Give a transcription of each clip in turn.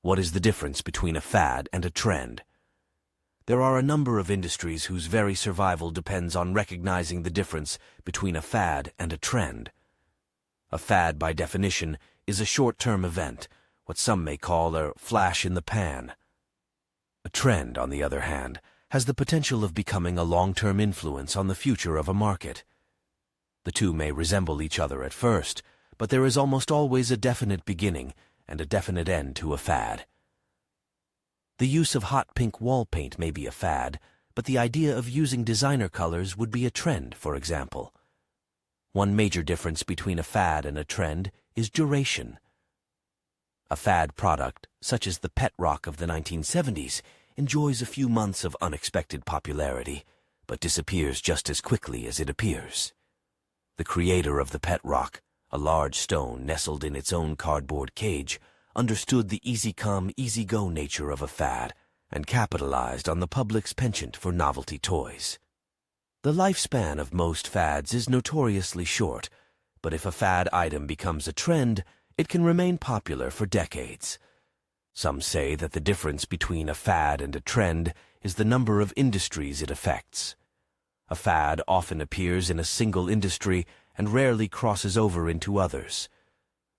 What is the difference between a fad and a trend? There are a number of industries whose very survival depends on recognizing the difference between a fad and a trend. A fad, by definition, is a short-term event, what some may call a flash in the pan. A trend, on the other hand, has the potential of becoming a long-term influence on the future of a market. The two may resemble each other at first, but there is almost always a definite beginning and a definite end to a fad. The use of hot pink wall paint may be a fad, but the idea of using designer colors would be a trend, for example. One major difference between a fad and a trend is duration. A fad product, such as the pet rock of the 1970s, enjoys a few months of unexpected popularity, but disappears just as quickly as it appears. The creator of the pet rock, a large stone nestled in its own cardboard cage, understood the easy-come, easy-go nature of a fad and capitalized on the public's penchant for novelty toys. The lifespan of most fads is notoriously short, but if a fad item becomes a trend, it can remain popular for decades. Some say that the difference between a fad and a trend is the number of industries it affects. A fad often appears in a single industry and rarely crosses over into others.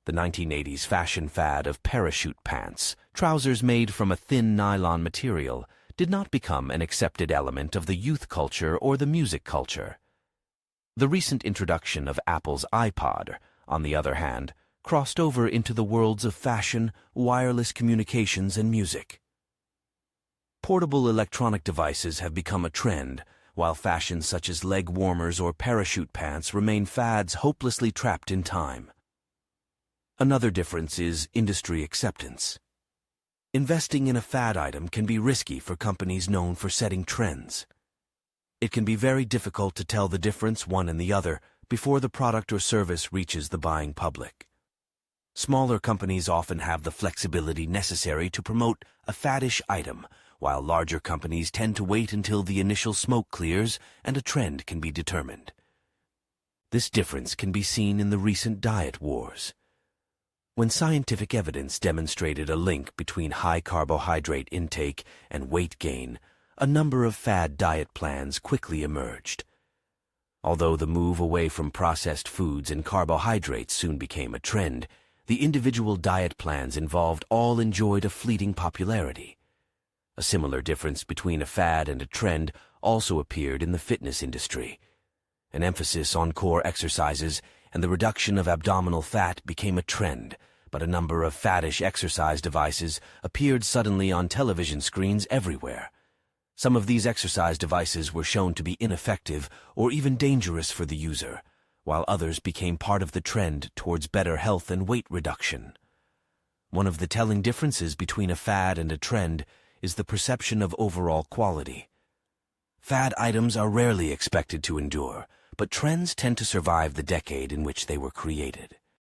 The 1980s fashion fad of parachute pants, trousers made from a thin nylon material, did not become an accepted element of the youth culture or the music culture. The recent introduction of Apple's iPod, on the other hand, crossed over into the worlds of fashion, wireless communications, and music. Portable electronic devices have become a trend, while fashions such as leg warmers or parachute pants remain fads hopelessly trapped in time. Another difference is industry acceptance. Investing in a fad item can be risky for companies known for setting trends. It can be very difficult to tell the difference one and the other before the product or service reaches the buying public. Smaller companies often have the flexibility necessary to promote a faddish item, while larger companies tend to wait until the initial smoke clears and a trend can be determined. This difference can be seen in the recent diet wars. When scientific evidence demonstrated a link between high carbohydrate intake and weight gain, a number of fad diet plans quickly emerged. Although the move away from processed foods and carbohydrates soon became a trend, the individual diet plans involved all enjoyed a fleeting popularity. A similar difference between a fad and a trend also appeared in the fitness industry. An emphasis on core exercises and the reduction of abdominal fat became a trend, but a number of faddish exercise devices appeared suddenly on television screens everywhere. Some of these exercise devices were shown to be ineffective or even dangerous for the user, while others became part of the trend towards better health and weight reduction. One of the telling differences between a fad and a trend is the perception of overall quality. Fad items are rarely expected to endure, but trends tend to survive the decade in which they were created.